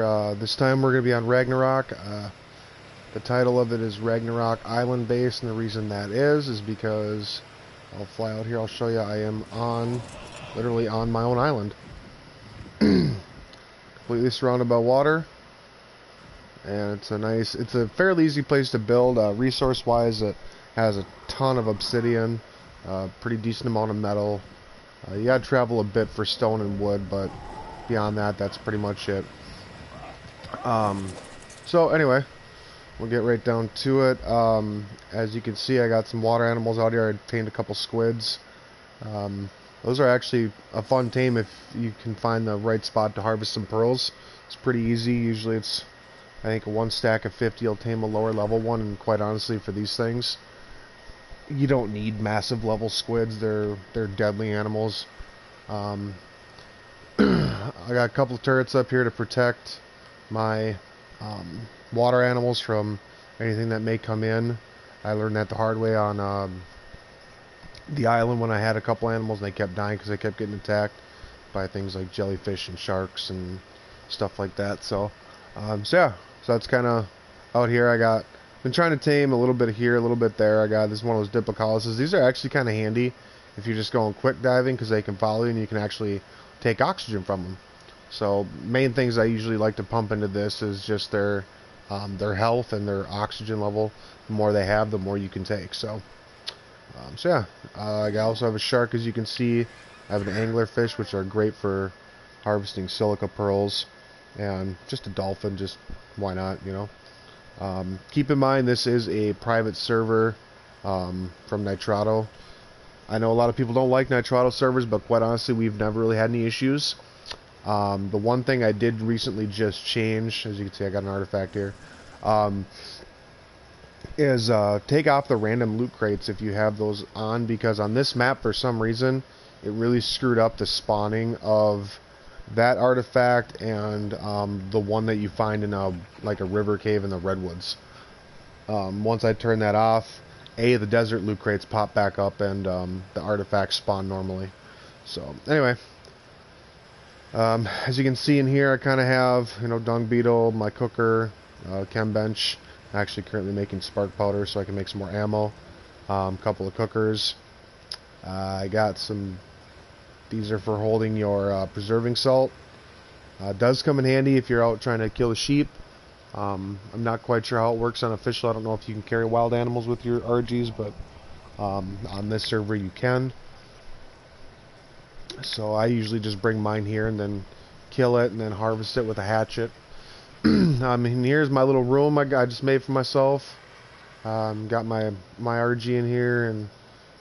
This time we're going to be on Ragnarok. The title of it is Ragnarok Island Base, and the reason that is because I'll fly out here. I'll show you. I am literally on my own island, completely surrounded by water, and it's a fairly easy place to build. Resource-wise, it has a ton of obsidian, pretty decent amount of metal. You gotta travel a bit for stone and wood, but beyond that, that's pretty much it. So anyway, we'll get right down to it. As you can see, I got some water animals out here. I tamed a couple squids. Those are actually a fun tame if you can find the right spot to harvest some pearls. It's pretty easy. Usually it's, I think, one stack of 50 you'll tame a lower level one, and quite honestly, for these things, you don't need massive level squids. They're deadly animals. I got a couple of turrets up here to protect my water animals from anything that may come in. I learned that the hard way on the island when I had a couple animals and they kept dying because they kept getting attacked by things like jellyfish and sharks and stuff like that. So yeah, so that's kind of out here. Been trying to tame a little bit here, a little bit there. I got this one of those diplocalises. These are actually kind of handy if you're just going quick diving because they can follow you and you can actually take oxygen from them. So main things I usually like to pump into this is just their health and their oxygen level. The more they have, the more you can take. So yeah, I also have a shark, as you can see. I have an anglerfish, which are great for harvesting silica pearls, and just a dolphin. Just why not, you know? Keep in mind this is a private server from Nitrado. I know a lot of people don't like Nitrado servers, but quite honestly, we've never really had any issues. The one thing I did recently just change, as you can see, I got an artifact here, is take off the random loot crates if you have those on, because on this map, for some reason, it really screwed up the spawning of that artifact and the one that you find in a river cave in the redwoods. Once I turn that off, the desert loot crates pop back up and the artifacts spawn normally. So anyway. As you can see in here, I kind of have, dung beetle, my cooker, chem bench. I'm actually currently making spark powder so I can make some more ammo. Couple of cookers. I got some. These are for holding your preserving salt. Does come in handy if you're out trying to kill a sheep. I'm not quite sure how it works on official. I don't know if you can carry wild animals with your RGs, but on this server you can. So I usually just bring mine here and then kill it and then harvest it with a hatchet. And here's my little room I just made for myself. Got my RG in here and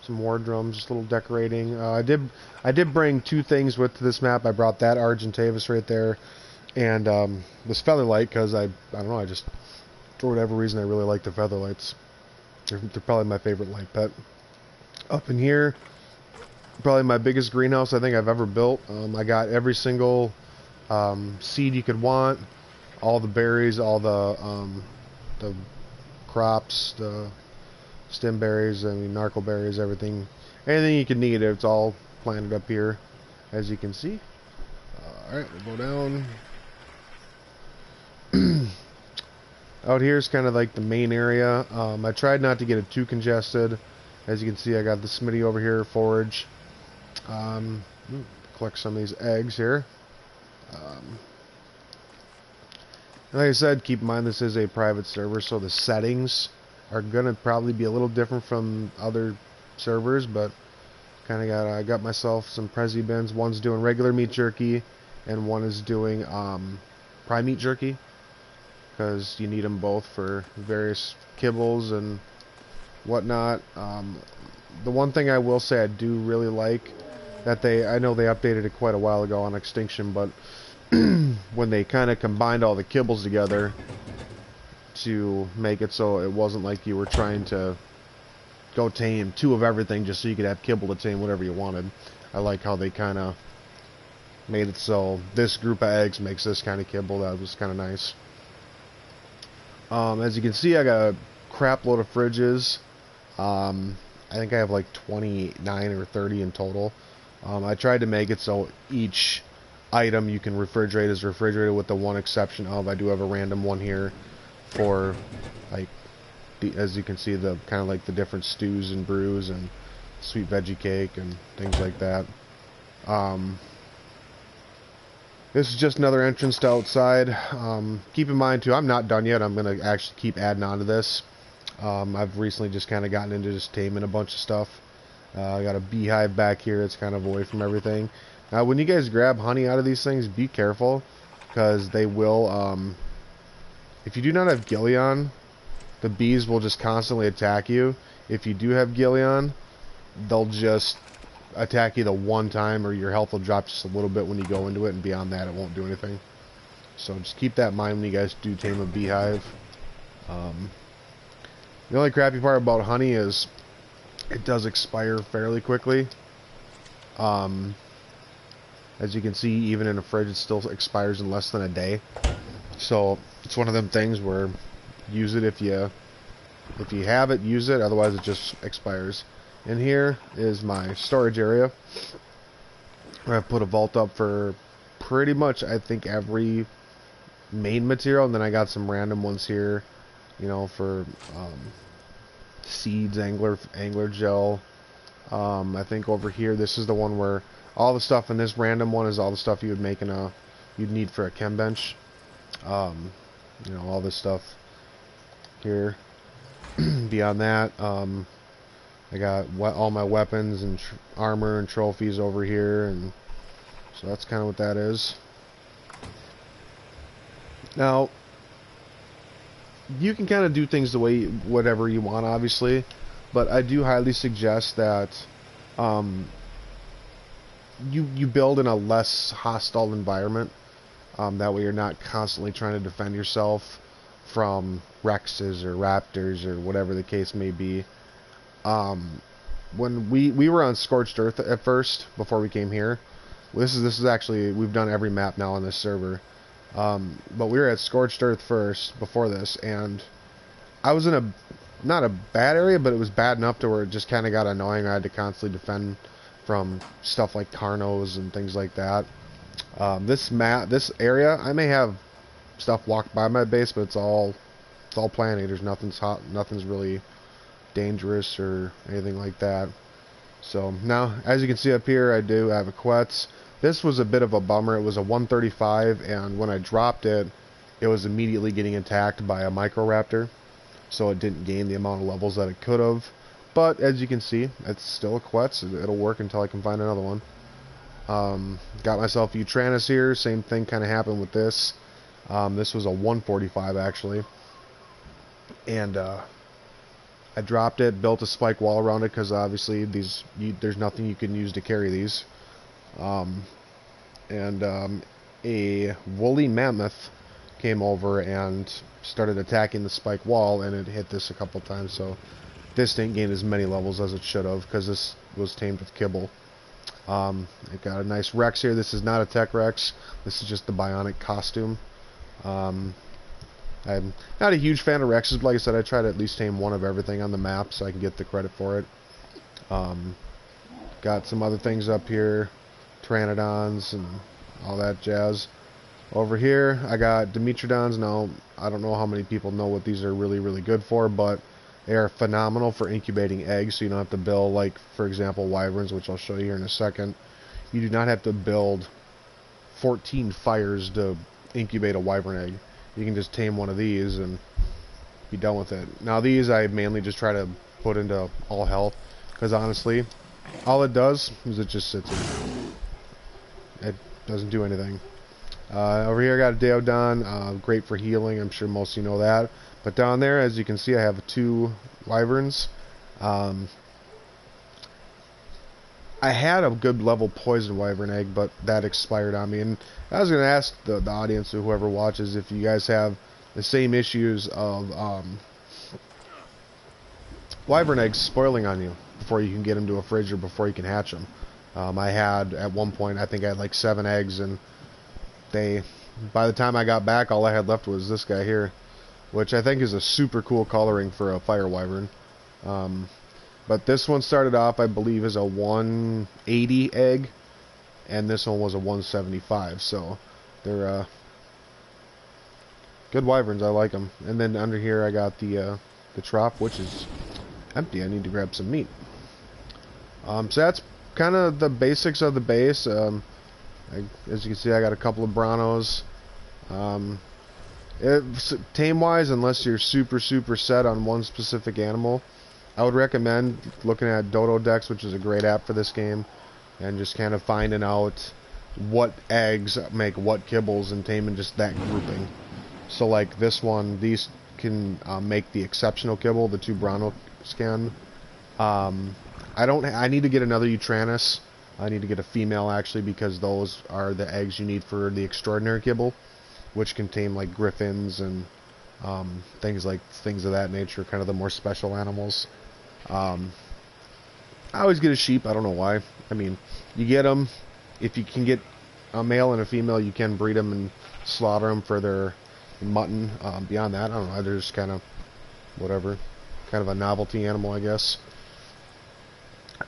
some war drums, just a little decorating. I did bring two things with this map. I brought that Argentavis right there, and this Featherlight because I don't know, I just, for whatever reason, I really like the Featherlights. They're probably my favorite light pet. Up in here, probably my biggest greenhouse I think I've ever built. I got every single seed you could want, all the berries, all the crops, the stem berries, narco berries, everything you could need. It's all planted up here, as you can see. Alright, we'll go down. Out here is kind of like the main area. I tried not to get it too congested. As you can see, I got the smitty over here, forage. Collect some of these eggs here. Like I said, keep in mind this is a private server, so the settings are gonna probably be a little different from other servers, but I got myself some Prezi bins. One's doing regular meat jerky, and one is doing prime meat jerky, because you need them both for various kibbles and whatnot. The one thing I will say I do really like, that I know they updated it quite a while ago on Extinction, but when they kind of combined all the kibbles together to make it so it wasn't like you were trying to go tame two of everything just so you could have kibble to tame whatever you wanted. I like how they kind of made it so this group of eggs makes this kind of kibble. That was kind of nice. As you can see, I got a crap load of fridges. I think I have like 29 or 30 in total. I tried to make it so each item you can refrigerate is refrigerated, with the one exception of I do have a random one here for, like, as you can see, the kind of like the different stews and brews and sweet veggie cake and things like that. This is just another entrance to outside. Keep in mind too, I'm not done yet. I'm going to actually keep adding on to this. I've recently just kind of gotten into just taming a bunch of stuff. I got a beehive back here that's kind of away from everything. Now when you guys grab honey out of these things, be careful, because they will, if you do not have Gillion, the bees will just constantly attack you. If you do have Gillion, they'll just attack you the one time, or your health will drop just a little bit when you go into it, and beyond that it won't do anything. So just keep that in mind when you guys do tame a beehive. The only crappy part about honey is it does expire fairly quickly. As you can see, even in a fridge, it still expires in less than a day. So it's one of them things where use it if you have it, use it. Otherwise, it just expires. And here is my storage area, where I put a vault up for pretty much, I think, every main material, and then I got some random ones here, you know, for seeds, angler gel. I think over here, this is the one where all the stuff in this random one is all the stuff you would make in you'd need for a chem bench. You know, all this stuff here. Beyond that, I got all my weapons and armor and trophies over here, and so that's kind of what that is. Now, you can kind of do things the way whatever you want, obviously, but I do highly suggest that you build in a less hostile environment. That way you're not constantly trying to defend yourself from Rexes or Raptors or whatever the case may be. When we were on Scorched Earth at first, before we came here. This is actually, we've done every map now on this server. But we were at Scorched Earth first, before this, and I was in a, not a bad area, but it was bad enough to where it just kind of got annoying. I had to constantly defend from stuff like Carnos and things like that. This area, I may have stuff walk by my base, but it's all planning. There's nothing's really dangerous or anything like that. So now, as you can see up here, I do have a Quetz. This was a bit of a bummer. It was a 135, and when I dropped it, it was immediately getting attacked by a Microraptor, so it didn't gain the amount of levels that it could have. But as you can see, it's still a Quetz. It'll work until I can find another one. Got myself a Utranis here. Same thing kind of happened with this. This was a 145 actually, and I dropped it, built a spike wall around it, because obviously there's nothing you can use to carry these. A woolly mammoth came over and started attacking the spike wall, and it hit this a couple times, so this didn't gain as many levels as it should have, because this was tamed with kibble. It got a nice Rex here. This is not a Tech Rex. This is just the bionic costume. I'm not a huge fan of Rexes, but like I said, I try to at least tame one of everything on the map so I can get the credit for it. Got some other things up here, Pteranodons and all that jazz. Over here, I got Dimetrodons. Now, I don't know how many people know what these are really, really good for, but they are phenomenal for incubating eggs, so you don't have to build, like, for example, wyverns, which I'll show you here in a second. You do not have to build 14 fires to incubate a wyvern egg. You can just tame one of these and be done with it. Now these I mainly just try to put into all health, because honestly, all it does is it just sits in. It doesn't do anything. Over here I got a Deodon, great for healing. I'm sure most of you know that. But down there, as you can see, I have 2 wyverns. I had a good level poison wyvern egg, but that expired on me. And I was going to ask the audience or whoever watches if you guys have the same issues of wyvern eggs spoiling on you before you can get them to a fridge or before you can hatch them. I had, at one point, I think I had like 7 eggs, and by the time I got back, all I had left was this guy here, which I think is a super cool coloring for a fire wyvern. But this one started off, I believe, as a 180 egg, and this one was a 175. So they're good wyverns. I like them. And then under here I got the trough, which is empty. I need to grab some meat. So that's kind of the basics of the base. As you can see, I got a couple of Branos. Tame-wise, unless you're super set on one specific animal, I would recommend looking at Dodo Decks, which is a great app for this game, and just kind of finding out what eggs make what kibbles and taming just that grouping. So like this one, these can make the exceptional kibble, the 2 Brano can. I need to get another Utranus. I need to get a female actually, because those are the eggs you need for the extraordinary kibble, which can tame like griffins and things of that nature, kind of the more special animals. I always get a sheep. I don't know why. I mean, you get them if you can get a male and a female. You can breed them and slaughter them for their mutton. Beyond that, I don't know. They're just kind of whatever, kind of a novelty animal, I guess.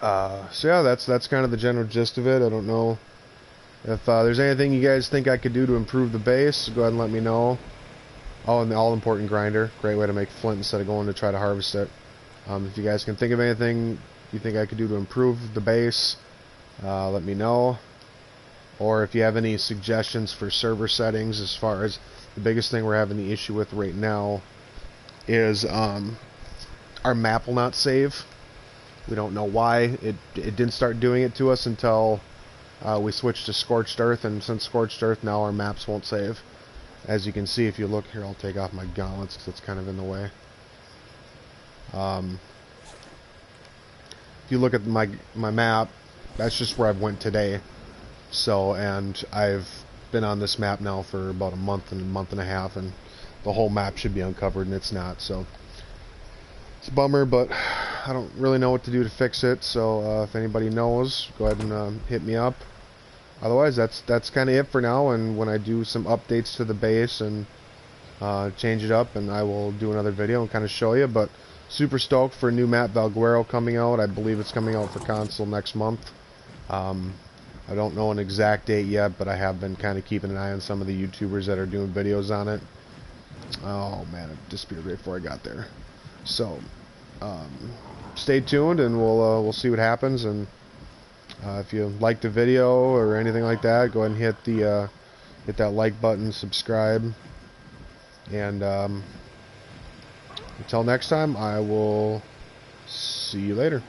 So yeah, that's kind of the general gist of it. I don't know if there's anything you guys think I could do to improve the base. Go ahead and let me know. Oh, and the all-important grinder. Great way to make flint instead of going to try to harvest it. If you guys can think of anything you think I could do to improve the base, let me know. Or if you have any suggestions for server settings, as far as the biggest thing we're having the issue with right now is our map will not save. We don't know why. It didn't start doing it to us until we switched to Scorched Earth, and since Scorched Earth, now our maps won't save. As you can see, if you look here, I'll take off my gauntlets because it's kind of in the way. If you look at my map, that's just where I went today. So, and I've been on this map now for about a month and a half, and the whole map should be uncovered, and it's not. So it's a bummer, but I don't really know what to do to fix it. So if anybody knows, go ahead and hit me up. Otherwise, that's kind of it for now. And when I do some updates to the base and change it up, and I will do another video and kind of show you. But super stoked for a new map, Valguero, coming out. I believe it's coming out for console next month. I don't know an exact date yet, but I have been kind of keeping an eye on some of the YouTubers that are doing videos on it. Oh man, it disappeared right before I got there. So stay tuned, and we'll see what happens. And if you like the video or anything like that, go ahead and hit that like button, subscribe, and until next time, I will see you later.